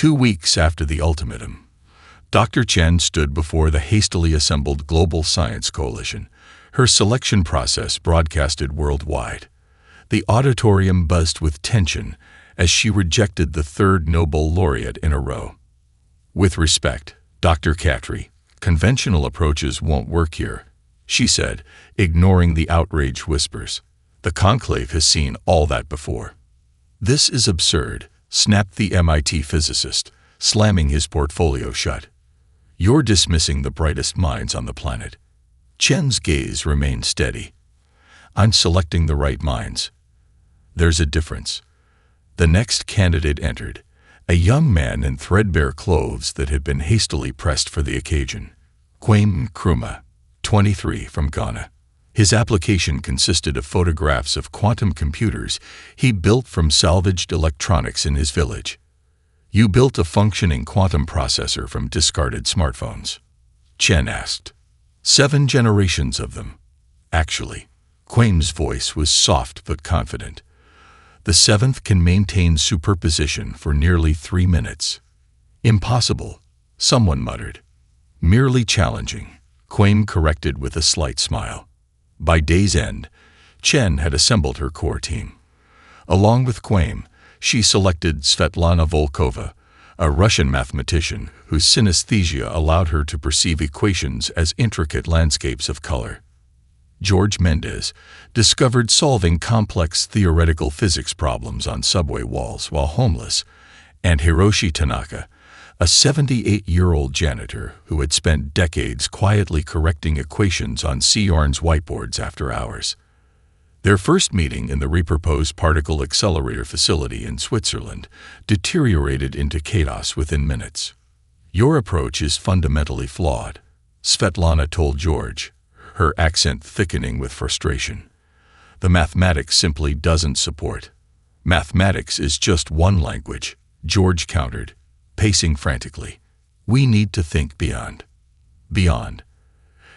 2 weeks after the ultimatum, Dr. Chen stood before the hastily assembled Global Science Coalition, her selection process broadcasted worldwide. The auditorium buzzed with tension as she rejected the third Nobel laureate in a row. "With respect, Dr. Khatri, conventional approaches won't work here," she said, ignoring the outraged whispers. "The conclave has seen all that before." "This is absurd," snapped the MIT physicist, slamming his portfolio shut. "You're dismissing the brightest minds on the planet." Chen's gaze remained steady. "I'm selecting the right minds. There's a difference." The next candidate entered, a young man in threadbare clothes that had been hastily pressed for the occasion. Kwame Nkrumah, 23, from Ghana. His application consisted of photographs of quantum computers he built from salvaged electronics in his village. "You built a functioning quantum processor from discarded smartphones?" Chen asked. "7 generations of them, actually." Kwame's voice was soft but confident. "The 7th can maintain superposition for nearly 3 minutes." "Impossible," someone muttered. "Merely challenging," Kwame corrected with a slight smile. By day's end, Chen had assembled her core team. Along with Kwame, she selected Svetlana Volkova, a Russian mathematician whose synesthesia allowed her to perceive equations as intricate landscapes of color. George Mendez discovered solving complex theoretical physics problems on subway walls while homeless, and Hiroshi Tanaka, a 78-year-old janitor who had spent decades quietly correcting equations on CERN's whiteboards after hours. Their first meeting in the repurposed particle accelerator facility in Switzerland deteriorated into chaos within minutes. "Your approach is fundamentally flawed," Svetlana told George, her accent thickening with frustration. "The mathematics simply doesn't support." "Mathematics is just one language," George countered, pacing frantically. "We need to think beyond." "Beyond."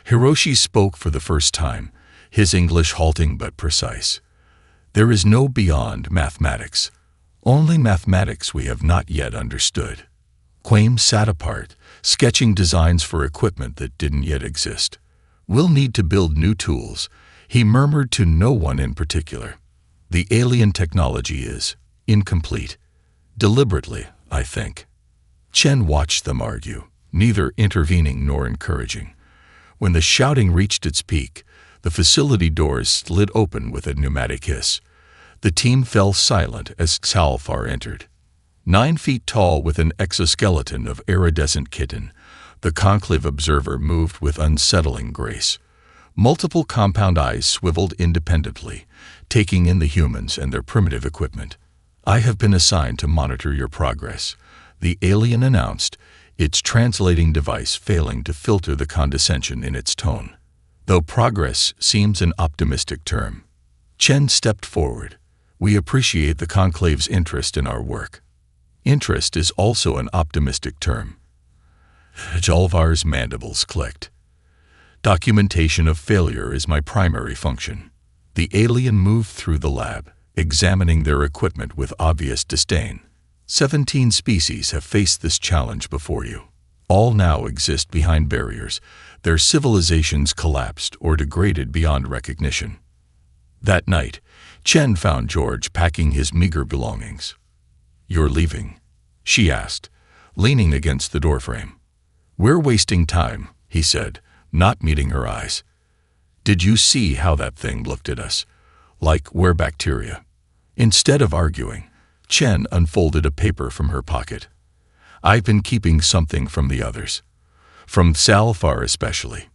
Hiroshi spoke for the first time, his English halting but precise. "There is no beyond mathematics. Only mathematics we have not yet understood." Kwame sat apart, sketching designs for equipment that didn't yet exist. "We'll need to build new tools," he murmured to no one in particular. "The alien technology is incomplete. Deliberately, I think." Chen watched them argue, neither intervening nor encouraging. When the shouting reached its peak, the facility doors slid open with a pneumatic hiss. The team fell silent as Salfar entered. 9 feet tall with an exoskeleton of iridescent chitin, the conclave observer moved with unsettling grace. Multiple compound eyes swiveled independently, taking in the humans and their primitive equipment. "I have been assigned to monitor your progress," the alien announced, its translating device failing to filter the condescension in its tone. Though progress seems an optimistic term. Chen stepped forward. "We appreciate the conclave's interest in our work." "Interest is also an optimistic term." Jalvar's mandibles clicked. "Documentation of failure is my primary function." The alien moved through the lab, examining their equipment with obvious disdain. 17 species have faced this challenge before you. All now exist behind barriers. Their civilizations collapsed or degraded beyond recognition. That night, Chen found George packing his meager belongings. "You're leaving?" she asked, leaning against the doorframe. "We're wasting time," he said, not meeting her eyes. "Did you see how that thing looked at us? Like we're bacteria." Instead of arguing, Chen unfolded a paper from her pocket. "I've been keeping something from the others. From Salfar especially."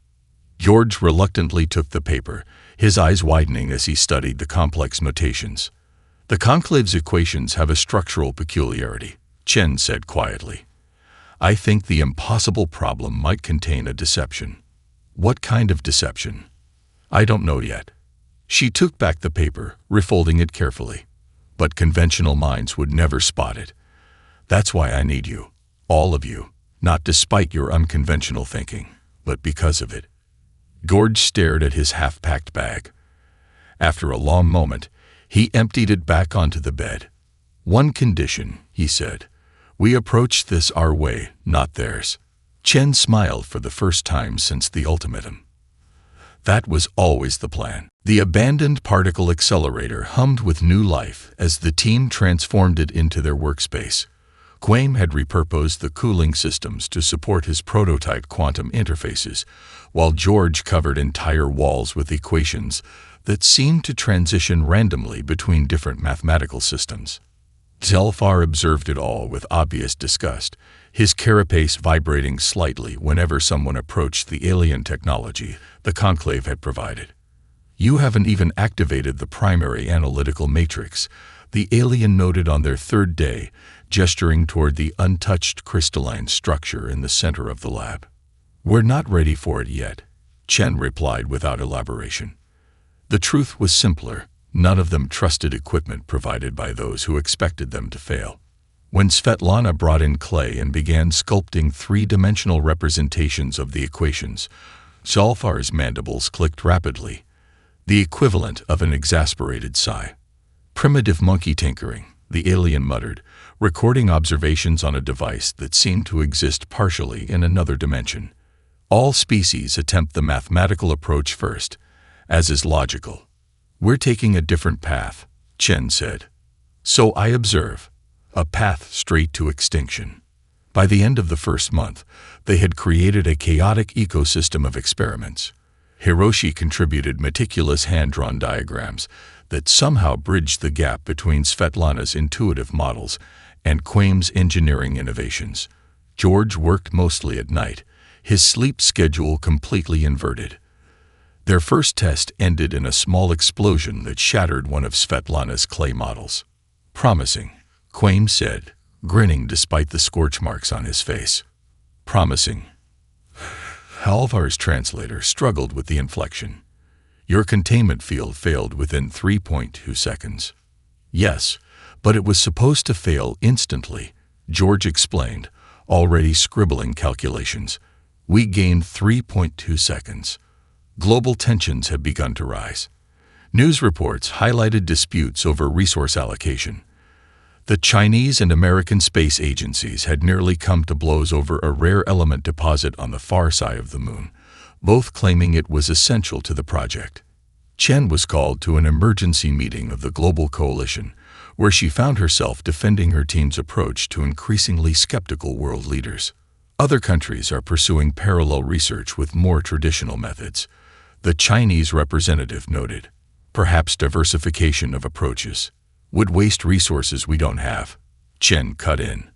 George reluctantly took the paper, his eyes widening as he studied the complex notations. "The conclave's equations have a structural peculiarity," Chen said quietly. "I think the impossible problem might contain a deception." "What kind of deception?" "I don't know yet." She took back the paper, refolding it carefully. "But conventional minds would never spot it. That's why I need you, all of you, not despite your unconventional thinking, but because of it." George stared at his half-packed bag. After a long moment, he emptied it back onto the bed. "One condition," he said. We approached this our way, not theirs. Chen smiled for the first time since the ultimatum. That was always the plan. The abandoned particle accelerator hummed with new life as the team transformed it into their workspace. Quaim had repurposed the cooling systems to support his prototype quantum interfaces, while George covered entire walls with equations that seemed to transition randomly between different mathematical systems. Zelfar observed it all with obvious disgust, his carapace vibrating slightly whenever someone approached the alien technology the Conclave had provided. "You haven't even activated the primary analytical matrix," the alien noted on their third day, gesturing toward the untouched crystalline structure in the center of the lab. "We're not ready for it yet," Chen replied without elaboration. The truth was simpler. None of them trusted equipment provided by those who expected them to fail. When Svetlana brought in clay and began sculpting three-dimensional representations of the equations, Zalfar's mandibles clicked rapidly, the equivalent of an exasperated sigh. "Primitive monkey tinkering," the alien muttered, recording observations on a device that seemed to exist partially in another dimension. "All species attempt the mathematical approach first, as is logical. We're taking a different path," Chen said. "So I observe. A path straight to extinction." By the end of the first month, they had created a chaotic ecosystem of experiments. Hiroshi contributed meticulous hand-drawn diagrams that somehow bridged the gap between Svetlana's intuitive models and Quaim's engineering innovations. George worked mostly at night, his sleep schedule completely inverted. Their first test ended in a small explosion that shattered one of Svetlana's clay models. "Promising," Quaim said, grinning despite the scorch marks on his face. "Promising." Halvar's translator struggled with the inflection. "Your containment field failed within 3.2 seconds. "Yes, but it was supposed to fail instantly," George explained, already scribbling calculations. "We gained 3.2 seconds. Global tensions had begun to rise. News reports highlighted disputes over resource allocation. The Chinese and American space agencies had nearly come to blows over a rare element deposit on the far side of the moon, both claiming it was essential to the project." Chen was called to an emergency meeting of the Global Coalition, where she found herself defending her team's approach to increasingly skeptical world leaders. Other countries are pursuing parallel research with more traditional methods, the Chinese representative noted. "Perhaps diversification of approaches would waste resources we don't have," Chen cut in.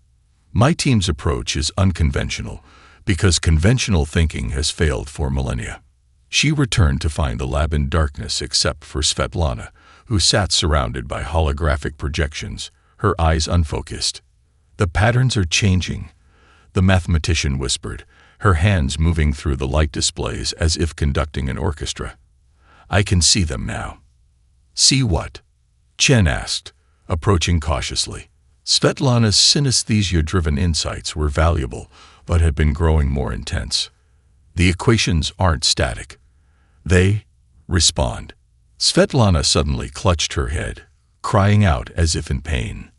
"My team's approach is unconventional because conventional thinking has failed for millennia." She returned to find the lab in darkness except for Svetlana, who sat surrounded by holographic projections, her eyes unfocused. "The patterns are changing," the mathematician whispered, her hands moving through the light displays as if conducting an orchestra. "I can see them now." "See what?" Chen asked, approaching cautiously. Svetlana's synesthesia-driven insights were valuable, but had been growing more intense. "The equations aren't static. They respond." Svetlana suddenly clutched her head, crying out as if in pain.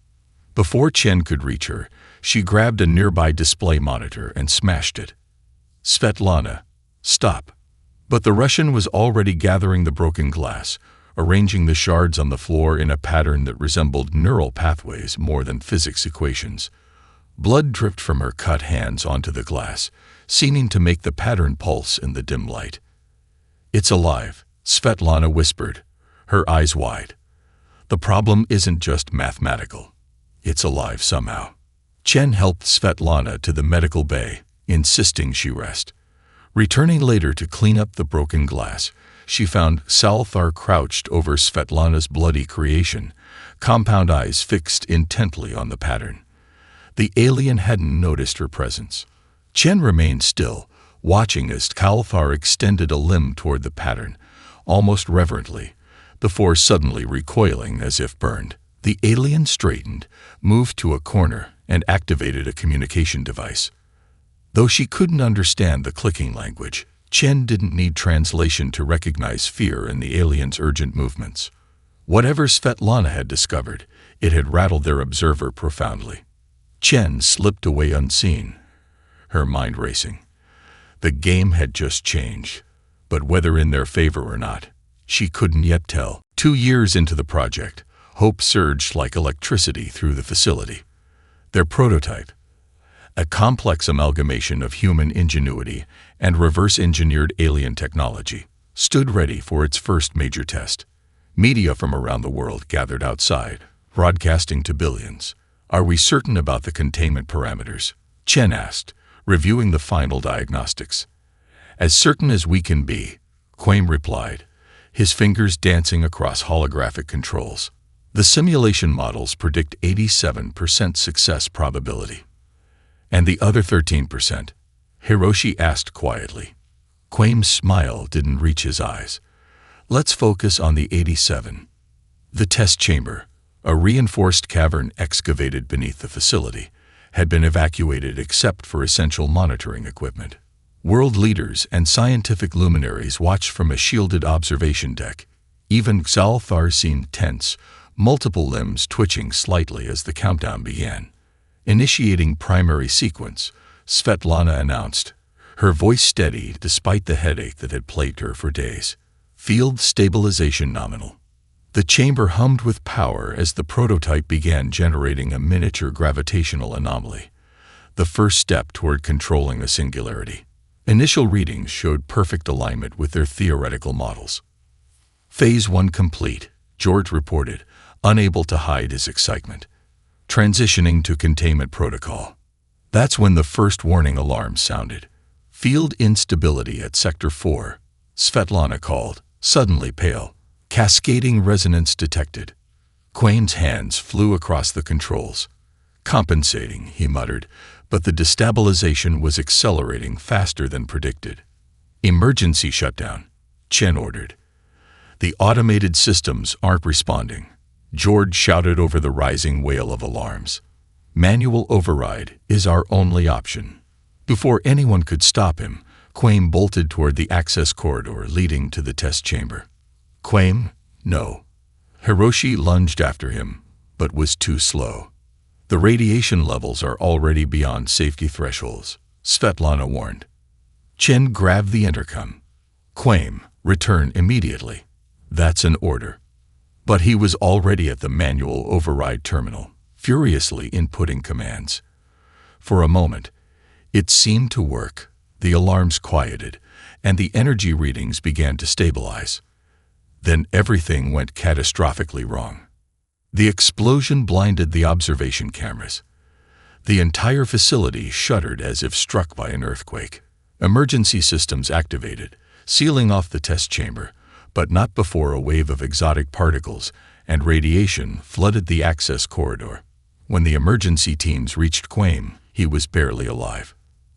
Before Chen could reach her, she grabbed a nearby display monitor and smashed it. "Svetlana, stop." But the Russian was already gathering the broken glass, arranging the shards on the floor in a pattern that resembled neural pathways more than physics equations. Blood dripped from her cut hands onto the glass, seeming to make the pattern pulse in the dim light. "It's alive," Svetlana whispered, her eyes wide. "The problem isn't just mathematical. It's alive somehow." Chen helped Svetlana to the medical bay, insisting she rest. Returning later to clean up the broken glass, she found Salthar crouched over Svetlana's bloody creation, compound eyes fixed intently on the pattern. The alien hadn't noticed her presence. Chen remained still, watching as Kalthar extended a limb toward the pattern, almost reverently, before suddenly recoiling as if burned. The alien straightened, moved to a corner, and activated a communication device. Though she couldn't understand the clicking language, Chen didn't need translation to recognize fear in the alien's urgent movements. Whatever Svetlana had discovered, it had rattled their observer profoundly. Chen slipped away unseen, her mind racing. The game had just changed, but whether in their favor or not, she couldn't yet tell. 2 years into the project, hope surged like electricity through the facility. Their prototype, a complex amalgamation of human ingenuity and reverse-engineered alien technology, stood ready for its first major test. Media from around the world gathered outside, broadcasting to billions. "Are we certain about the containment parameters?" Chen asked, reviewing the final diagnostics. "As certain as we can be," Quaim replied, his fingers dancing across holographic controls. "The simulation models predict 87% success probability." "And the other 13%? Hiroshi asked quietly. Quaim's smile didn't reach his eyes. "Let's focus on the 87. The test chamber, a reinforced cavern excavated beneath the facility, had been evacuated except for essential monitoring equipment. World leaders and scientific luminaries watched from a shielded observation deck. Even Xalthar seemed tense, multiple limbs twitching slightly as the countdown began. "Initiating primary sequence," Svetlana announced, her voice steady despite the headache that had plagued her for days. "Field stabilization nominal." The chamber hummed with power as the prototype began generating a miniature gravitational anomaly, the first step toward controlling a singularity. Initial readings showed perfect alignment with their theoretical models. "Phase 1 complete," George reported, unable to hide his excitement. "Transitioning to containment protocol." That's when the first warning alarm sounded. "Field instability at Sector 4, Svetlana called, suddenly pale. "Cascading resonance detected." Quaim's hands flew across the controls. "Compensating," he muttered, but the destabilization was accelerating faster than predicted. "Emergency shutdown," Chen ordered. "The automated systems aren't responding," George shouted over the rising wail of alarms. "Manual override is our only option." Before anyone could stop him, Quaim bolted toward the access corridor leading to the test chamber. "Quaim, no." Hiroshi lunged after him, but was too slow. "The radiation levels are already beyond safety thresholds," Svetlana warned. Chen grabbed the intercom. "Quaim, return immediately." "That's an order." But he was already at the manual override terminal, furiously inputting commands. For a moment, it seemed to work. The alarms quieted, and the energy readings began to stabilize. Then everything went catastrophically wrong. The explosion blinded the observation cameras. The entire facility shuddered as if struck by an earthquake. Emergency systems activated, sealing off the test chamber, but not before a wave of exotic particles and radiation flooded the access corridor. When the emergency teams reached Quaim, he was barely alive.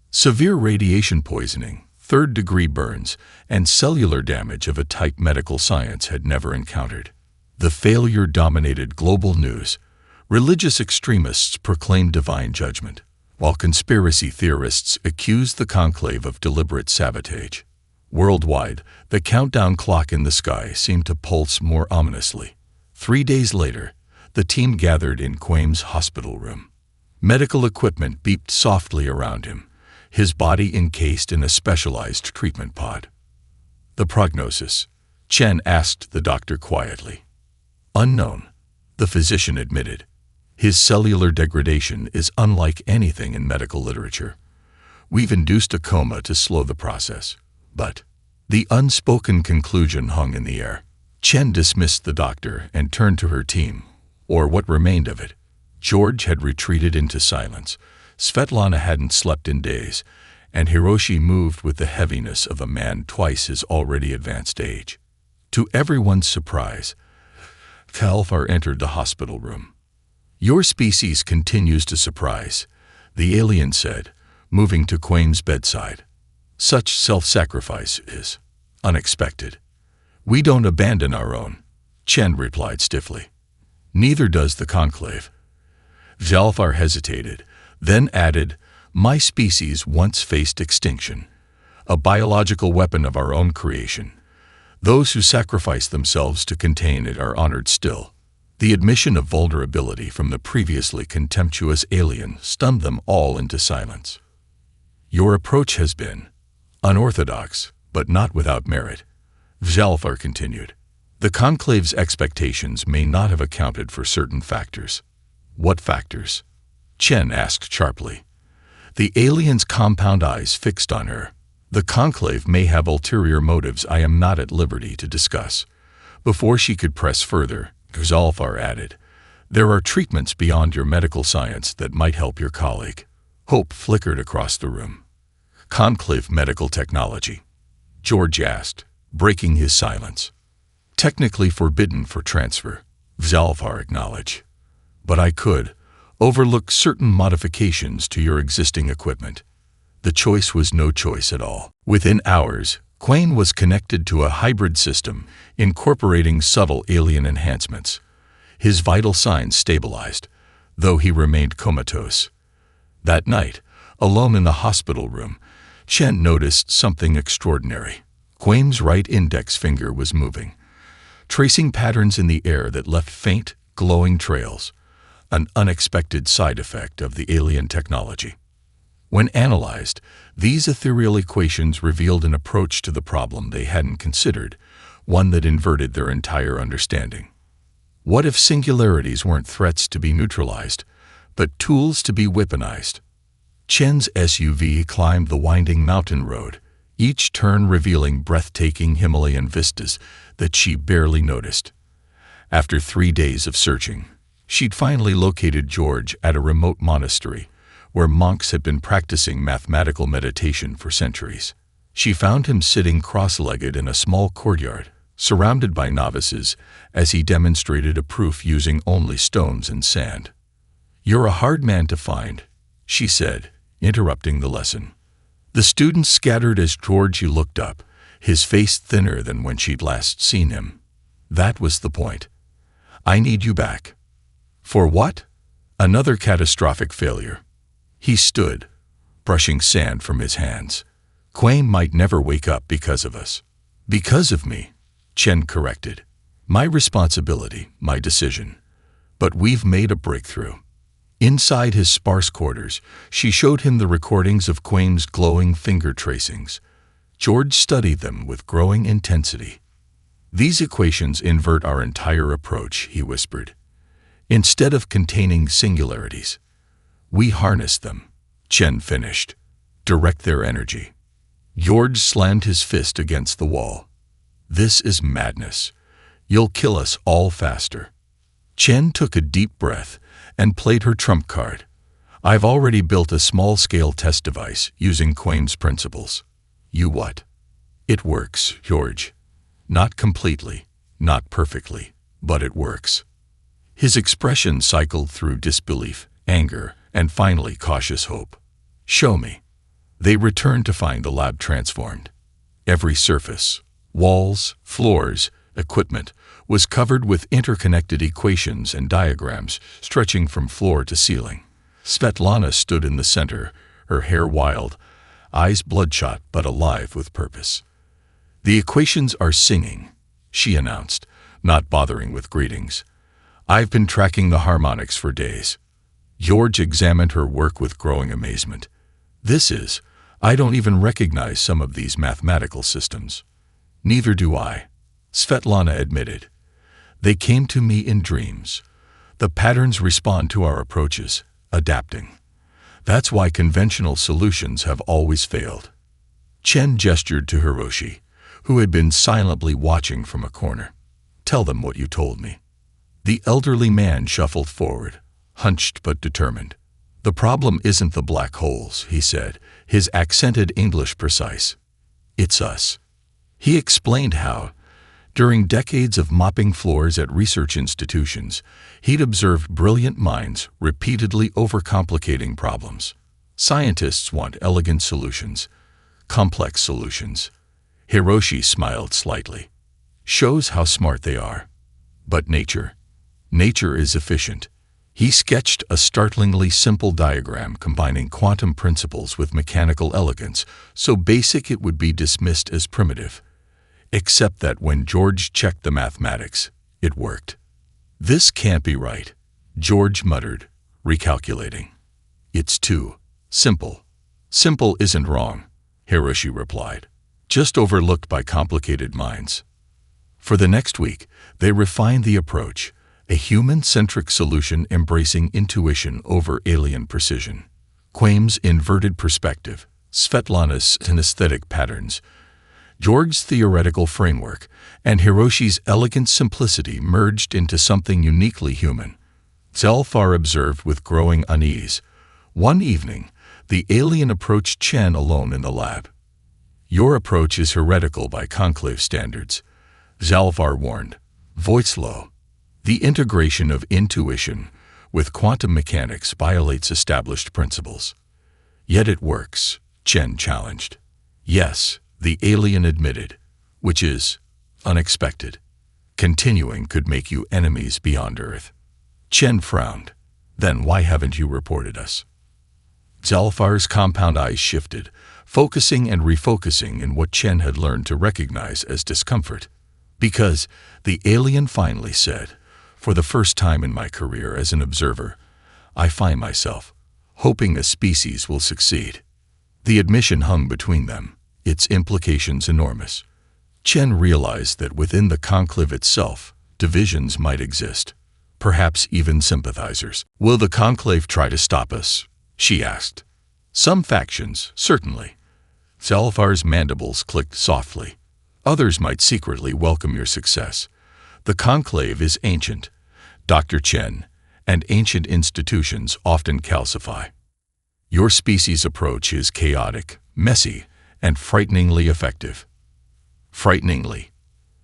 Severe radiation poisoning, third-degree burns, and cellular damage of a type medical science had never encountered. The failure dominated global news. Religious extremists proclaimed divine judgment, while conspiracy theorists accused the conclave of deliberate sabotage. Worldwide, the countdown clock in the sky seemed to pulse more ominously. 3 days later, the team gathered in Quaim's hospital room. Medical equipment beeped softly around him, his body encased in a specialized treatment pod. "The prognosis?" Chen asked the doctor quietly. "Unknown," the physician admitted. "His cellular degradation is unlike anything in medical literature. We've induced a coma to slow the process, but..." The unspoken conclusion hung in the air. Chen dismissed the doctor and turned to her team, or what remained of it. George had retreated into silence. Svetlana hadn't slept in days, and Hiroshi moved with the heaviness of a man twice his already advanced age. To everyone's surprise, Xalthar entered the hospital room. "Your species continues to surprise," the alien said, moving to Quaim's bedside. "Such self-sacrifice is unexpected." "We don't abandon our own," Chen replied stiffly. "Neither does the conclave." Xalthar hesitated, then added, "My species once faced extinction, a biological weapon of our own creation. Those who sacrifice themselves to contain it are honored still." The admission of vulnerability from the previously contemptuous alien stunned them all into silence. "Your approach has been unorthodox, but not without merit," Zalfar continued. "The Conclave's expectations may not have accounted for certain factors." "What factors?" Chen asked sharply. The alien's compound eyes fixed on her. "The Conclave may have ulterior motives I am not at liberty to discuss." Before she could press further, Zalfar added, "There are treatments beyond your medical science that might help your colleague." Hope flickered across the room. "Conclave medical technology?" George asked, breaking his silence. "Technically forbidden for transfer," Zalfar acknowledged. "But I could overlook certain modifications to your existing equipment." The choice was no choice at all. Within hours, Quain was connected to a hybrid system incorporating subtle alien enhancements. His vital signs stabilized, though he remained comatose. That night, alone in the hospital room, Chen noticed something extraordinary. Quain's right index finger was moving, tracing patterns in the air that left faint, glowing trails, an unexpected side effect of the alien technology. When analyzed, these ethereal equations revealed an approach to the problem they hadn't considered, one that inverted their entire understanding. What if singularities weren't threats to be neutralized, but tools to be weaponized? Chen's SUV climbed the winding mountain road, each turn revealing breathtaking Himalayan vistas that she barely noticed. After 3 days of searching, she'd finally located George at a remote monastery, where monks had been practicing mathematical meditation for centuries. She found him sitting cross-legged in a small courtyard, surrounded by novices, as he demonstrated a proof using only stones and sand. "You're a hard man to find," she said, interrupting the lesson. The students scattered as George looked up, his face thinner than when she'd last seen him. "That was the point. I need you back." "For what?" "Another catastrophic failure." He stood, brushing sand from his hands. "Quain might never wake up because of us." "Because of me," Chen corrected. "My responsibility, my decision. But we've made a breakthrough." Inside his sparse quarters, she showed him the recordings of Quain's glowing finger tracings. George studied them with growing intensity. "These equations invert our entire approach," he whispered. "Instead of containing singularities, we harness them," Chen finished. "Direct their energy." George slammed his fist against the wall. "This is madness. You'll kill us all faster." Chen took a deep breath and played her trump card. "I've already built a small-scale test device using Quain's principles." "You what?" "It works, George. Not completely, not perfectly, but it works." His expression cycled through disbelief, anger, and finally cautious hope. "Show me." They returned to find the lab transformed. Every surface, walls, floors, equipment, was covered with interconnected equations and diagrams stretching from floor to ceiling. Svetlana stood in the center, her hair wild, eyes bloodshot but alive with purpose. "The equations are singing," she announced, not bothering with greetings. "I've been tracking the harmonics for days." George examined her work with growing amazement. I don't even recognize some of these mathematical systems." "Neither do I," Svetlana admitted. "They came to me in dreams. The patterns respond to our approaches, adapting. That's why conventional solutions have always failed." Chen gestured to Hiroshi, who had been silently watching from a corner. "Tell them what you told me." The elderly man shuffled forward, hunched but determined. "The problem isn't the black holes," he said, his accented English precise. "It's us." He explained how, during decades of mopping floors at research institutions, he'd observed brilliant minds repeatedly overcomplicating problems. Scientists want elegant solutions, complex solutions. Hiroshi smiled slightly. "Shows how smart they are. But nature is efficient." He sketched a startlingly simple diagram combining quantum principles with mechanical elegance, so basic it would be dismissed as primitive. Except that when George checked the mathematics, it worked. "This can't be right," George muttered, recalculating. "It's too simple." "Simple isn't wrong," Hiroshi replied, "just overlooked by complicated minds." For the next week, they refined the approach, a human-centric solution embracing intuition over alien precision. Quaim's inverted perspective, Svetlana's synesthetic patterns, George's theoretical framework, and Hiroshi's elegant simplicity merged into something uniquely human. Zalfar observed with growing unease. One evening, the alien approached Chen alone in the lab. "Your approach is heretical by conclave standards," Zalfar warned, voice low. "The integration of intuition with quantum mechanics violates established principles." "Yet it works," Chen challenged. "Yes," the alien admitted, "which is unexpected. Continuing could make you enemies beyond Earth." Chen frowned. "Then why haven't you reported us?" Zalfar's compound eyes shifted, focusing and refocusing in what Chen had learned to recognize as discomfort. "Because," the alien finally said, "for the first time in my career as an observer, I find myself hoping a species will succeed." The admission hung between them, its implications enormous. Chen realized that within the conclave itself, divisions might exist, perhaps even sympathizers. "Will the conclave try to stop us?" she asked. "Some factions, certainly." Zalfar's mandibles clicked softly. "Others might secretly welcome your success. The conclave is ancient, Dr. Chen, and ancient institutions often calcify. Your species' approach is chaotic, messy, and frighteningly effective." "Frighteningly."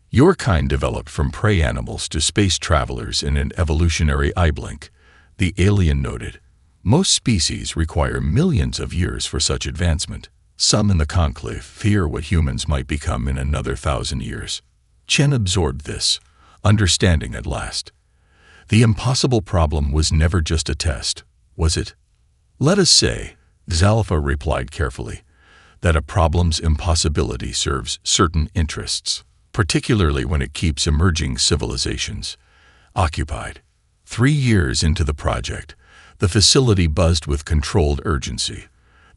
"Your kind developed from prey animals to space travelers in an evolutionary eye blink," the alien noted. "Most species require millions of years for such advancement. Some in the conclave fear what humans might become in another 1,000 years. Chen absorbed this, understanding at last. The impossible problem was never just a test, was it? "Let us say," Zalfa replied carefully, "that a problem's impossibility serves certain interests, particularly when it keeps emerging civilizations occupied." 3 years into the project, the facility buzzed with controlled urgency.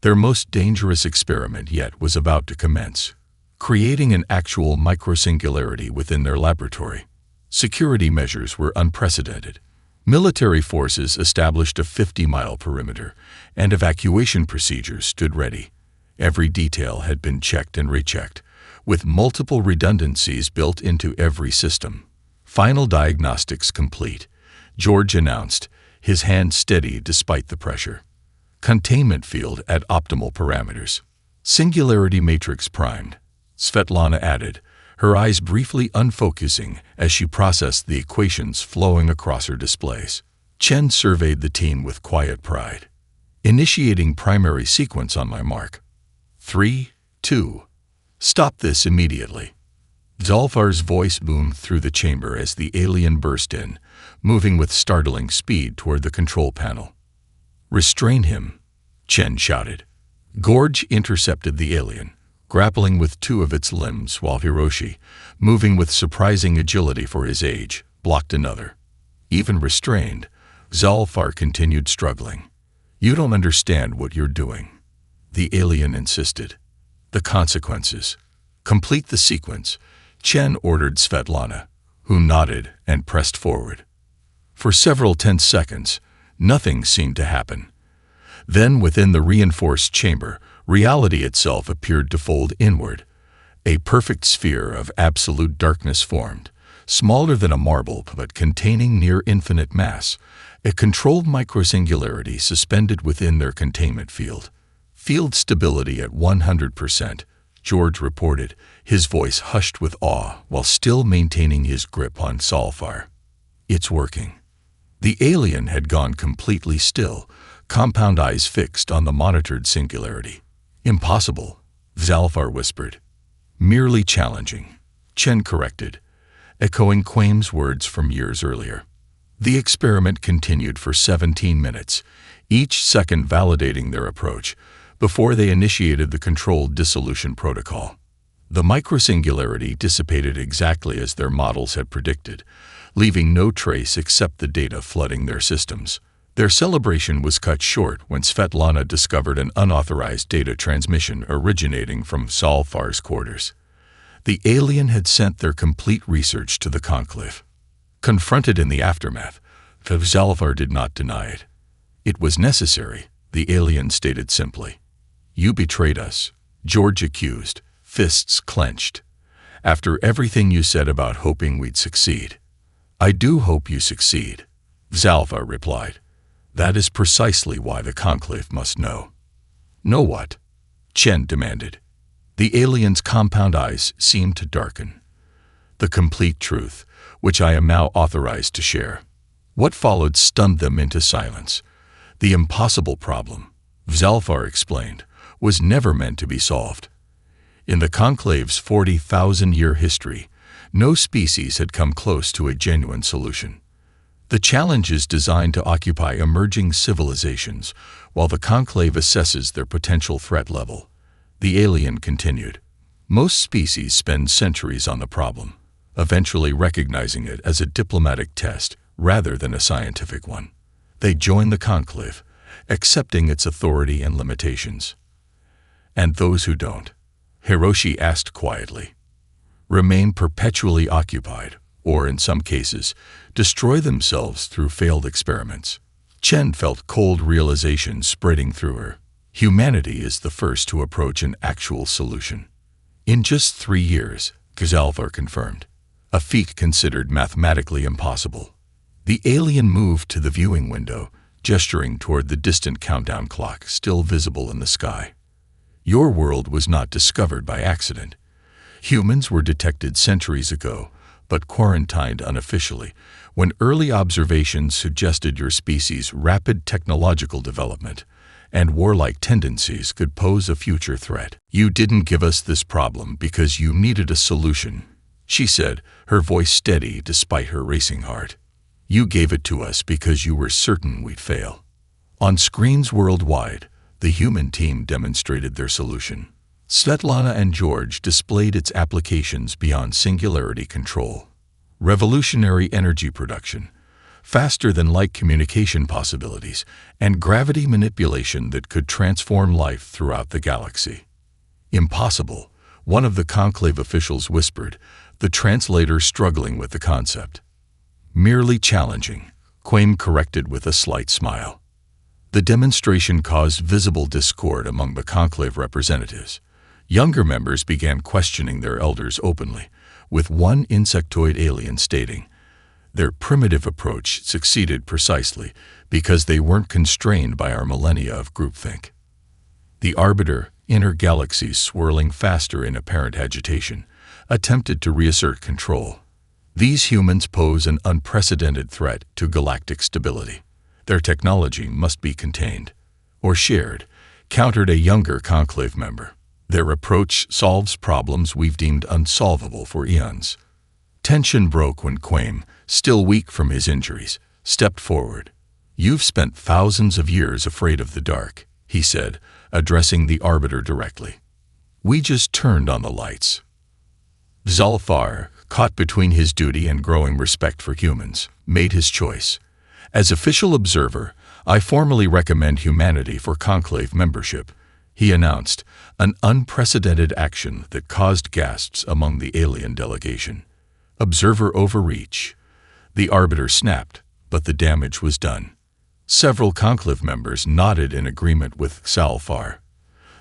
Their most dangerous experiment yet was about to commence, creating an actual microsingularity within their laboratory. Security measures were unprecedented. Military forces established a 50-mile perimeter, and evacuation procedures stood ready. Every detail had been checked and rechecked, with multiple redundancies built into every system. Final diagnostics complete, George announced, his hand steady despite the pressure. Containment field at optimal parameters. Singularity matrix primed, Svetlana added, her eyes briefly unfocusing as she processed the equations flowing across her displays. Chen surveyed the team with quiet pride. "Initiating primary sequence on my mark. 3, 2. Stop this immediately." Zalfar's voice boomed through the chamber as the alien burst in, moving with startling speed toward the control panel. "Restrain him," Chen shouted. Gorge intercepted the alien, grappling with 2 of its limbs, while Hiroshi, moving with surprising agility for his age, blocked another. Even restrained, Zalfar continued struggling. "You don't understand what you're doing," the alien insisted. "The consequences. Complete the sequence," Chen ordered Svetlana, who nodded and pressed forward. For several tense seconds, nothing seemed to happen. Then, within the reinforced chamber, reality itself appeared to fold inward. A perfect sphere of absolute darkness formed, smaller than a marble but containing near infinite mass, a controlled microsingularity suspended within their containment field. "Field stability at 100%, George reported, his voice hushed with awe while still maintaining his grip on Zalfar. "It's working." The alien had gone completely still, compound eyes fixed on the monitored singularity. "Impossible," Zalfar whispered. "Merely challenging," Chen corrected, echoing Quaim's words from years earlier. The experiment continued for 17 minutes, each second validating their approach, before they initiated the controlled dissolution protocol. The microsingularity dissipated exactly as their models had predicted, leaving no trace except the data flooding their systems. Their celebration was cut short when Svetlana discovered an unauthorized data transmission originating from Zalfar's quarters. The alien had sent their complete research to the Conclave. Confronted in the aftermath, Zalfar did not deny it. It was necessary, the alien stated simply. "You betrayed us," George accused, fists clenched. "After everything you said about hoping we'd succeed." "I do hope you succeed," Zalfar replied. "That is precisely why the Conclave must know." "Know what?" Chen demanded. The alien's compound eyes seemed to darken. "The complete truth, which I am now authorized to share." What followed stunned them into silence. The impossible problem, Zalfar explained, was never meant to be solved. In the Conclave's 40,000-year history, no species had come close to a genuine solution. The challenge is designed to occupy emerging civilizations while the Conclave assesses their potential threat level. The alien continued. Most species spend centuries on the problem, eventually recognizing it as a diplomatic test rather than a scientific one. They join the Conclave, accepting its authority and limitations. And those who don't, Hiroshi asked quietly, remain perpetually occupied, or in some cases, destroy themselves through failed experiments. Chen felt cold realization spreading through her. Humanity is the first to approach an actual solution. In just 3 years, Zalfar confirmed, a feat considered mathematically impossible. The alien moved to the viewing window, gesturing toward the distant countdown clock still visible in the sky. Your world was not discovered by accident. Humans were detected centuries ago, but quarantined unofficially, when early observations suggested your species' rapid technological development and warlike tendencies could pose a future threat. You didn't give us this problem because you needed a solution, she said, her voice steady despite her racing heart. You gave it to us because you were certain we'd fail. On screens worldwide, the human team demonstrated their solution. Svetlana and George displayed its applications beyond singularity control. Revolutionary energy production, faster-than-light communication possibilities, and gravity manipulation that could transform life throughout the galaxy. Impossible, one of the Conclave officials whispered, the translator struggling with the concept. Merely challenging, Quaim corrected with a slight smile. The demonstration caused visible discord among the Conclave representatives. Younger members began questioning their elders openly, with one insectoid alien stating, their primitive approach succeeded precisely because they weren't constrained by our millennia of groupthink. The Arbiter, inner galaxies swirling faster in apparent agitation, attempted to reassert control. These humans pose an unprecedented threat to galactic stability. Their technology must be contained, or shared, countered a younger Conclave member. Their approach solves problems we've deemed unsolvable for eons. Tension broke when Quaim, still weak from his injuries, stepped forward. You've spent thousands of years afraid of the dark, he said, addressing the Arbiter directly. We just turned on the lights. Zalfar, caught between his duty and growing respect for humans, made his choice. As official observer, I formally recommend humanity for Conclave membership, he announced, an unprecedented action that caused gasps among the alien delegation. Observer overreach. The Arbiter snapped, but the damage was done. Several Conclave members nodded in agreement with Zalfar.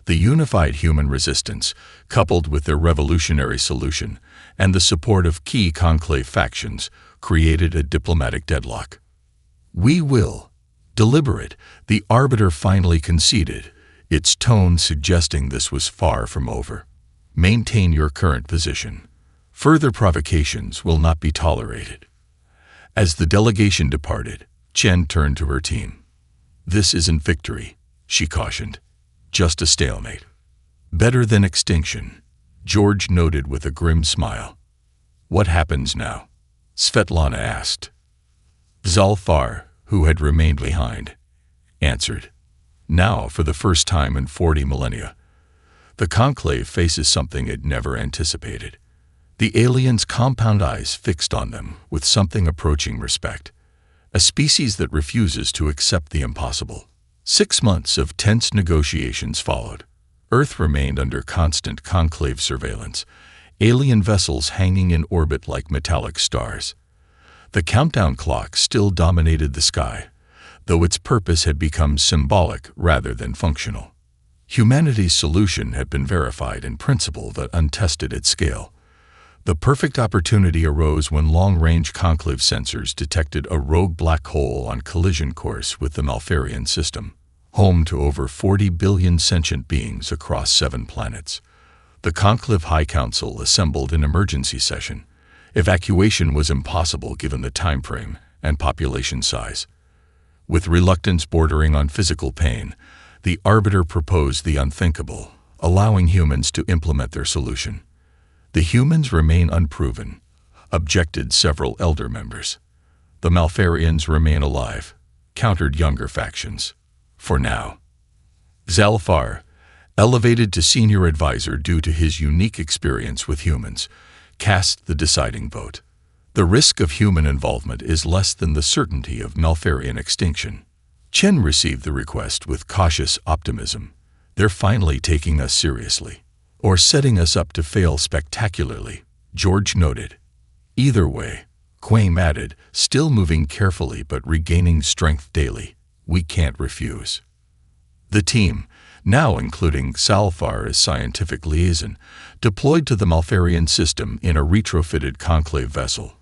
The unified human resistance, coupled with their revolutionary solution and the support of key Conclave factions, created a diplomatic deadlock. We will. Deliberate, the Arbiter finally conceded, its tone suggesting this was far from over. Maintain your current position. Further provocations will not be tolerated. As the delegation departed, Chen turned to her team. This isn't victory, she cautioned. Just a stalemate. Better than extinction, George noted with a grim smile. What happens now? Svetlana asked. Zalfar, who had remained behind, answered. Now, for the first time in 40 millennia, the Conclave faces something it never anticipated. The aliens' compound eyes fixed on them with something approaching respect. A species that refuses to accept the impossible. 6 months of tense negotiations followed. Earth remained under constant conclave surveillance, alien vessels hanging in orbit like metallic stars. The countdown clock still dominated the sky, though its purpose had become symbolic rather than functional. Humanity's solution had been verified in principle but untested at scale. The perfect opportunity arose when long-range conclave sensors detected a rogue black hole on collision course with the Malfarian system, home to over 40 billion sentient beings across 7 planets. The Conclave High Council assembled an emergency session. Evacuation was impossible given the time frame and population size. With reluctance bordering on physical pain, the Arbiter proposed the unthinkable, allowing humans to implement their solution. The humans remain unproven, objected several elder members. The Malfarians remain alive, countered younger factions. For now. Zalfar, elevated to senior advisor due to his unique experience with humans, cast the deciding vote. The risk of human involvement is less than the certainty of Malfarian extinction. Chen received the request with cautious optimism. They're finally taking us seriously. Or setting us up to fail spectacularly, George noted. Either way, Quaim added, still moving carefully but regaining strength daily, we can't refuse. The team, now including Zalfar as scientific liaison, deployed to the Malfarian system in a retrofitted conclave vessel.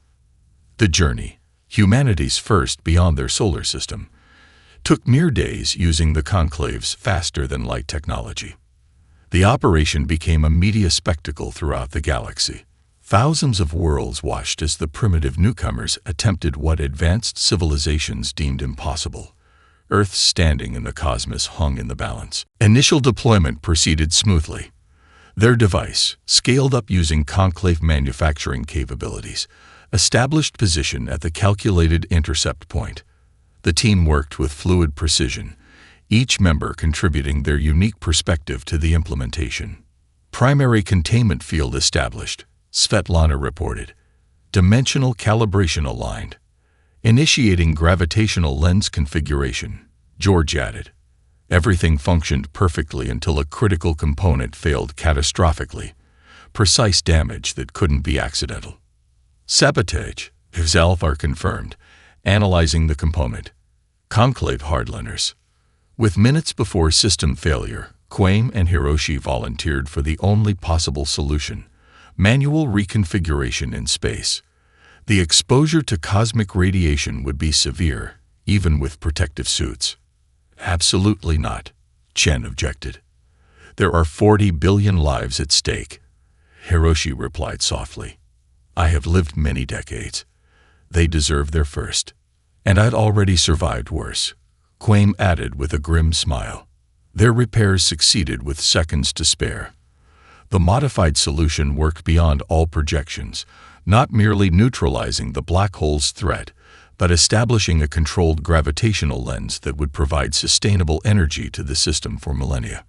The journey, humanity's first beyond their solar system, took mere days using the conclave's faster-than-light technology. The operation became a media spectacle throughout the galaxy. Thousands of worlds watched as the primitive newcomers attempted what advanced civilizations deemed impossible. Earth's standing in the cosmos hung in the balance. Initial deployment proceeded smoothly. Their device, scaled up using conclave manufacturing capabilities, established position at the calculated intercept point. The team worked with fluid precision, each member contributing their unique perspective to the implementation. Primary containment field established, Svetlana reported. Dimensional calibration aligned. Initiating gravitational lens configuration, George added. Everything functioned perfectly until a critical component failed catastrophically. Precise damage that couldn't be accidental. Sabotage, Zalfar confirmed, analyzing the component. Conclave hardliners. With minutes before system failure, Quaim and Hiroshi volunteered for the only possible solution, manual reconfiguration in space. The exposure to cosmic radiation would be severe, even with protective suits. Absolutely not, Chen objected. There are 40 billion lives at stake. Hiroshi replied softly. I have lived many decades. They deserve their first. And I'd already survived worse. Quaim added with a grim smile. Their repairs succeeded with seconds to spare. The modified solution worked beyond all projections, not merely neutralizing the black hole's threat, but establishing a controlled gravitational lens that would provide sustainable energy to the system for millennia.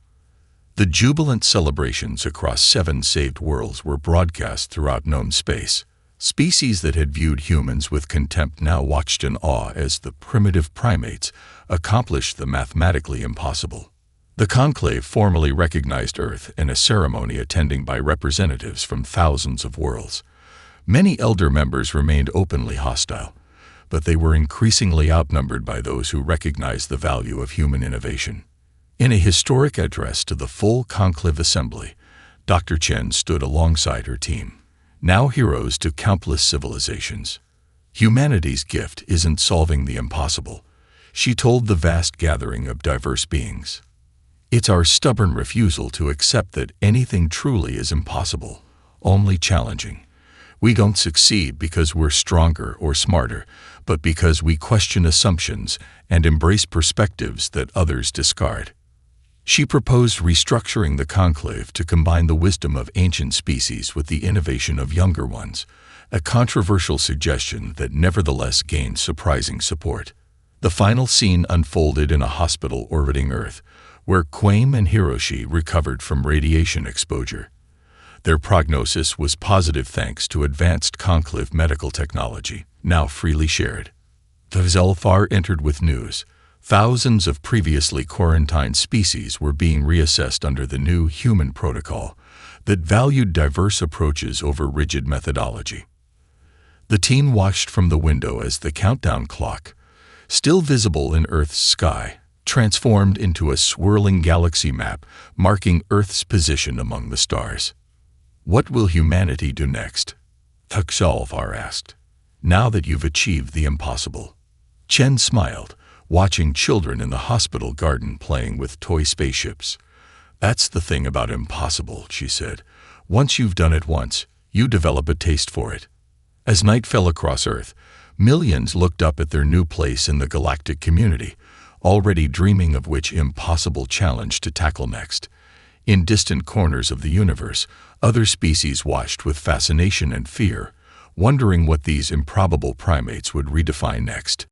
The jubilant celebrations across 7 saved worlds were broadcast throughout known space. Species that had viewed humans with contempt now watched in awe as the primitive primates accomplished the mathematically impossible. The conclave formally recognized Earth in a ceremony attended by representatives from thousands of worlds. Many elder members remained openly hostile, but they were increasingly outnumbered by those who recognized the value of human innovation. In a historic address to the full conclave assembly, Dr. Chen stood alongside her team. Now heroes to countless civilizations. Humanity's gift isn't solving the impossible, she told the vast gathering of diverse beings. It's our stubborn refusal to accept that anything truly is impossible, only challenging. We don't succeed because we're stronger or smarter, but because we question assumptions and embrace perspectives that others discard. She proposed restructuring the conclave to combine the wisdom of ancient species with the innovation of younger ones, a controversial suggestion that nevertheless gained surprising support. The final scene unfolded in a hospital orbiting Earth, where Quaim and Hiroshi recovered from radiation exposure. Their prognosis was positive thanks to advanced conclave medical technology, now freely shared. The Zelfar entered with news. Thousands of previously quarantined species were being reassessed under the new human protocol that valued diverse approaches over rigid methodology. The team watched from the window as the countdown clock, still visible in Earth's sky, transformed into a swirling galaxy map marking Earth's position among the stars. What will humanity do next? Zelfar asked. Now that you've achieved the impossible. Chen smiled, watching children in the hospital garden playing with toy spaceships. That's the thing about impossible, she said. Once you've done it once, you develop a taste for it. As night fell across Earth, millions looked up at their new place in the galactic community, already dreaming of which impossible challenge to tackle next. In distant corners of the universe, other species watched with fascination and fear, wondering what these improbable primates would redefine next.